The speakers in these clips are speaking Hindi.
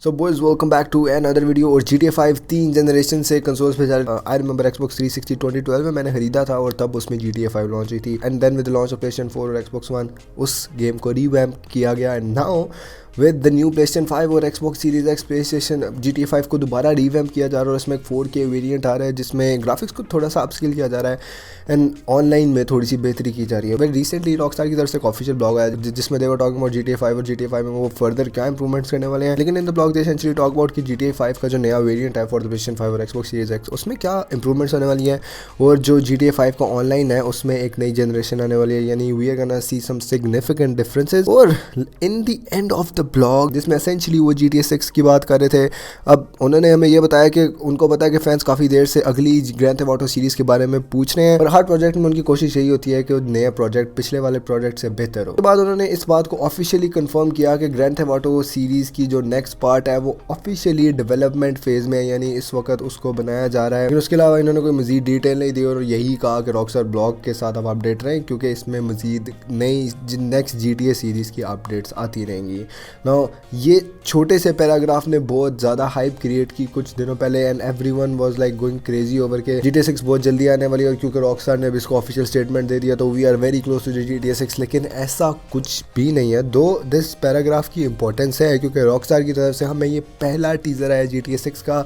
So boys welcome back to another video. और GTA 5 तीन जनरेशन से कंसोल्स पे चल। आई रिमेंबर Xbox 360 2012 में मैंने खरीदा था और तब उसमें GTA 5 लॉन्च हुई थी। And then with the launch of PlayStation 4 और Xbox One उस गेम को रीवैम्प किया गया। And now with the new PlayStation 5 और Xbox Series X PlayStation GTA 5 को दोबारा रीवैम्प किया जा रहा है और इसमें एक 4K वेरिएंट आ रहा है जिसमें ग्राफिक्स को थोड़ा सा अपस्किल किया जा रहा है एंड ऑनलाइन में थोड़ी सी बेहतरी की जा रही है। बट रिसेंटली रॉकस्टार की तरफ से एक ऑफिशियल ब्लॉग आया जिसमें दे वर टॉकिंग अबाउट GTA 5 और GTA 5 में वो फर्दर क्या इंप्रूवमेंट्स करने वाले हैं। लेकिन in the blog they essentially talk about कि GTA 5 का जो नया वेरिएंट है फॉर द PlayStation 5 और Xbox Series X उसमें क्या इंप्रूवमेंट्स होने वाली है और जो GTA 5 का ऑनलाइन है उसमें एक नई जनरेशन आने वाली है, यानी we are gonna see some significant differences. और in the end of the blog जिसमें एसेंशियली वो GTA 6 की बात कर रहे थे, अब उन्होंने हमें ये बताया कि उनको पता है कि फैंस काफ़ी देर से अगली ग्रैंड थेफ्ट ऑटो सीरीज़ के बारे में पूछ रहे हैं और हर प्रोजेक्ट में उनकी कोशिश यही होती है कि नया प्रोजेक्ट पिछले वाले प्रोजेक्ट से बेहतर हो। उसके बाद उन्होंने इस बात को ऑफिशियली कंफर्म किया कि ग्रैंड थेफ्ट ऑटो सीरीज़ की जो नेक्स्ट पार्ट है वो ऑफिशियली डेवलपमेंट फेज में है, यानी इस वक्त उसको बनाया जा रहा है। लेकिन उसके अलावा इन्होंने कोई मजीद डिटेल नहीं दी और यही कहा कि रॉकस्टार ब्लॉग के साथ अब अपडेट रहें क्योंकि इसमें मजीद नई नेक्स्ट GTA सीरीज़ की अपडेट्स आती रहेंगी। नाउ ये छोटे से पैराग्राफ ने बहुत ज़्यादा हाइप क्रिएट की कुछ दिनों पहले and everyone was like going crazy over के GTA 6 बहुत जल्दी आने वाली है और क्योंकि रॉकस्टार ने भी इसको ऑफिशियल स्टेटमेंट दे दिया तो we are very close to GTA 6। लेकिन ऐसा कुछ भी नहीं है, दो दिस पैराग्राफ की इंपॉर्टेंस है क्योंकि रॉकस्टार की तरफ से हमें ये पहला टीज़र आया GTA 6 का,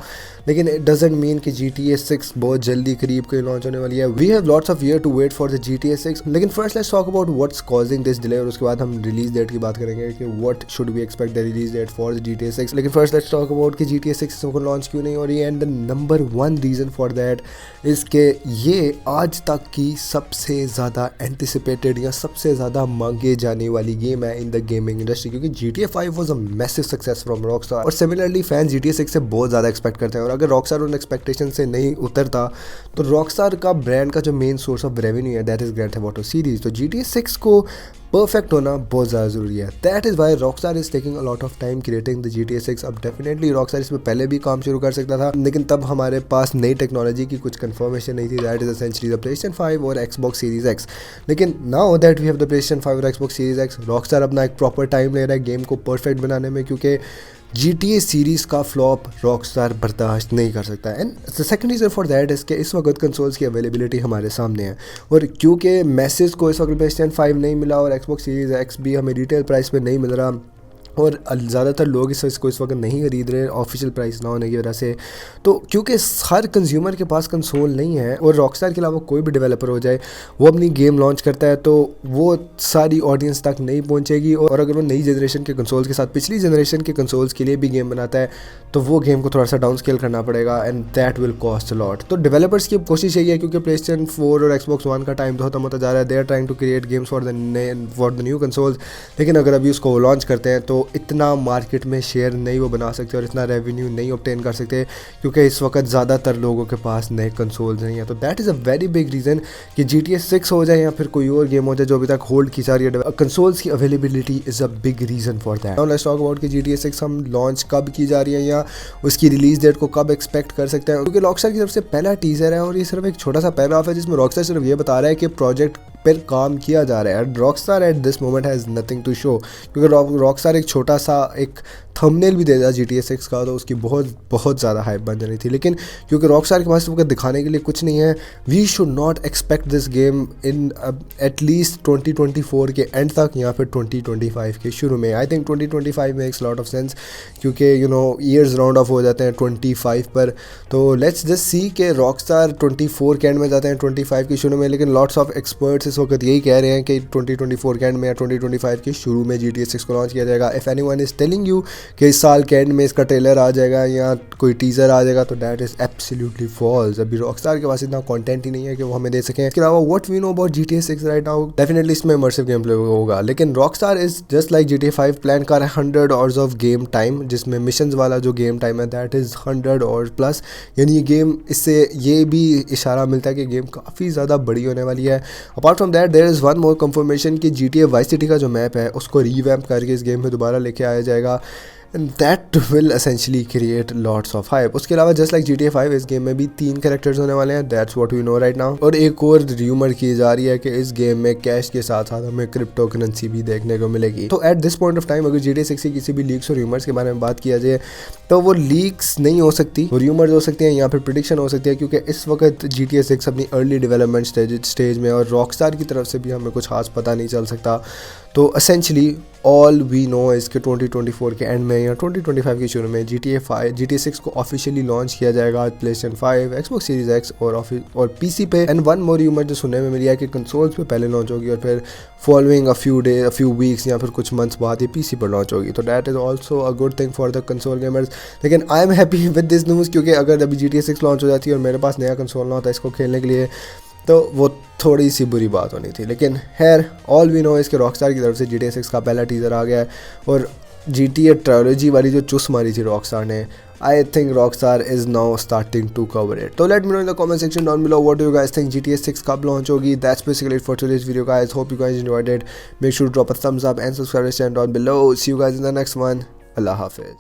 लेकिन इट डजंट मीन कि GTA 6 बहुत जल्दी करीब कोई लॉन्च होने वाली है। We have lots of year to wait for the GTA 6। लेकिन first let's talk about what's causing this delay और उसके बाद हम रिलीज डेट की बात करेंगे कि what should we expect the release date for the GTA 6। लेकिन फर्स्ट लेट्स टॉक अबाउट कि GTA 6 को लॉन्च क्यों नहीं हो रही है and the number one reason for that is के ये आज तक की सबसे ज़्यादा एंटिसिपेटेड या सबसे ज़्यादा मांगे जाने वाली गेम है इन द गेमिंग इंडस्ट्री क्योंकि GTA 5 was a massive success from Rockstar और सिमिलरली फैंस GTA 6 से बहुत ज़्यादा एक्सपेक्ट करते हैं और अगर रॉकस्टार उन एक्सपेक्टेशन से नहीं उतरता तो रॉकस्टार का ब्रांड का जो मेन सोर्स ऑफ रेवेन्यू है that is grand theft auto series. तो GTA 6 को परफेक्ट होना बहुत ज़्यादा ज़रूरी है। That is why Rockstar is taking a lot of time creating the GTA 6। अब डेफिनेटली रॉकस्टार इसमें पहले भी काम शुरू कर सकता था लेकिन तब हमारे पास नई टेक्नोलॉजी की कुछ कंफर्मेशन नहीं थी, that is essentially the PlayStation 5 और Xbox Series X। लेकिन now that we have the PlayStation 5 और Xbox Series X, रॉकस्टार अपना एक प्रॉपर टाइम ले रहा है गेम को परफेक्ट बनाने में क्योंकि GTA सीरीज़ का फ्लॉप रॉकस्टार बर्दाश्त नहीं कर सकता। And the second reason for that is कि इस वक्त कंसोल्स की अवेलेबिलिटी हमारे सामने है और क्योंकि मैसेज को इस वक्त PlayStation 5 नहीं मिला और Xbox Series X भी हमें रिटेल प्राइस पे नहीं मिल रहा और ज़्यादातर लोग इसको इस वक्त नहीं खरीद रहे ऑफिशियल प्राइस ना होने की वजह से, तो क्योंकि हर कंज्यूमर के पास कंसोल नहीं है और रॉकस्टार के अलावा कोई भी डेवलपर हो जाए वो अपनी गेम लॉन्च करता है तो वो सारी ऑडियंस तक नहीं पहुंचेगी और अगर वो नई जनरेशन के कंसोल्स के साथ पिछली जनरेशन के कंसोल्स के लिए भी गेम बनाता है तो वो गेम को थोड़ा सा डाउन स्केल करना पड़ेगा and that will cost a lot. तो डेवलपर्स की कोशिश यही है क्योंकि PlayStation 4 और Xbox One का टाइम तो खत्म होता जा रहा है, they are trying to create games for the new consoles. लेकिन अगर अभी उसको लॉन्च करते हैं तो इतना मार्केट में शेयर नहीं वो बना सकते और इतना रेवेन्यू नहीं ऑब्टेन कर सकते क्योंकि इस वक्त ज़्यादातर लोगों के पास नए कंसोल्स नहीं है। तो that is a very big reason कि GTA 6 हो जाए या फिर कोई और गेम हो जाए जो अभी तक होल्ड की जा रही है, कंसोल्स की availability is a big reason for that. Now let's talk about कि GTA 6 हम लॉन्च कब की जा रही है या उसकी रिलीज डेट को कब एक्सपेक्ट कर सकते हैं क्योंकि रॉकस्टार की तरफ से पहला टीजर है और ये सिर्फ एक छोटा सा पैराग्राफ है जिसमें रॉकस्टार सिर्फ ये बता रहा है कि प्रोजेक्ट पर काम किया जा रहा है। Rockstar at this moment has nothing to show क्योंकि रॉकस्टार एक छोटा सा एक थंबनेल भी दे दिया GTA 6 का तो उसकी बहुत ज़्यादा हाइप बन जानी थी। लेकिन क्योंकि रॉकस्टार के पास वक्त दिखाने के लिए कुछ नहीं है, we should not expect this game in at least 2024 के एंड तक या फिर 2025 के शुरू में। I think 2025 makes lot of sense क्योंकि ईयर्स राउंड ऑफ हो जाते हैं 25 पर। तो लेट्स जस्ट सी के रॉकस्टार 24 के एंड में जाते हैं 25 के शुरू में, लेकिन लॉट्स ऑफ एक्सपर्ट्स इस वक्त यही कह रहे हैं कि 2024 के एंड में या 2025 के शुरू में GTA 6 को लॉन्च किया जाएगा। If anyone is telling you कि इस साल के एंड में इसका ट्रेलर आ जाएगा या कोई टीज़र आ जाएगा तो दैट इज़ एब्सोल्युटली फॉल्स। अभी रॉकस्टार के पास इतना कंटेंट ही नहीं है कि वो हमें दे सकें। इसके अलावा what we know about GTA 6 right now, definitely इसमें इमर्सिव गेम प्ले होगा लेकिन Rockstar is just like GTA 5 plan कर रहा है 100 आवर्स ऑफ गेम टाइम जिसमें मिशंस वाला जो गेम टाइम है दैट इज़ 100 आवर्स प्लस, यानी ये गेम इससे ये भी इशारा मिलता है कि गेम काफ़ी ज़्यादा बड़ी होने वाली है। Apart from that there is one more confirmation कि GTA वाइस सिटी का जो मैप है उसको रीवैम्प करके इस गेम में दोबारा लेके आया जाएगा and that will essentially create lots of hype. उसके अलावा जस्ट लाइक GTA 5 इस गेम में भी 3 कैरेक्टर्स होने वाले हैं, that's what we know right now. और एक और र्यूमर की जा रही है कि इस गेम में कैश के साथ साथ हमें क्रिप्टो करेंसी भी देखने को मिलेगी। तो at this point of time अगर GTA 6 की किसी भी लीक्स और र्यूमर्स के बारे में बात किया जाए तो वो लीक्स नहीं हो सकती, वो र्यूमर्स हो सकती हैं या फिर प्रेडिक्शन हो सकती है, क्योंकि इस वक्त GTA 6 अपनी अर्ली डेवलपमेंट स्टेज में और रॉकस्टार की तरफ से भी हमें कुछ खास पता नहीं चल सकता। तो एसेंशली ऑल वी नो इसके 2024 के एंड में या 2025 के शुरू में GTA 6 को ऑफिशियली लॉन्च किया जाएगा PlayStation 5, Xbox Series X और PC पे। एंड वन मोर र्यूमर जो सुनने में मिली है कि कंसोल्स पे पहले लॉन्च होगी और फिर फॉलोइंग अ फ्यू वीक्स या फिर कुछ मंथ्स बाद ये PC पर लॉन्च होगी। तो that is also a good thing for the console gamers. लेकिन I am happy with this news, क्योंकि अगर अभी GTA 6 लॉन्च हो जाती है और मेरे पास नया कंसोल ना होता इसको खेलने के लिए तो वो थोड़ी सी बुरी बात होनी थी। लेकिन खैर ऑल वी नो इसके रॉकस्टार की तरफ से GTA 6 का पहला टीज़र आ गया है और GTA ट्रायोलॉजी वाली जो चुस मारी थी रॉकस्टार ने, I think Rockstar is now starting to cover it. तो let me know in the comment section down below what do you guys think GTA 6 कब लॉन्च होगी। That's basically it for today's video guys, hope you guys enjoyed it. Make sure to drop a thumbs up and subscribe this channel down below. See you guys in the next one. अल्लाह हाफिज़।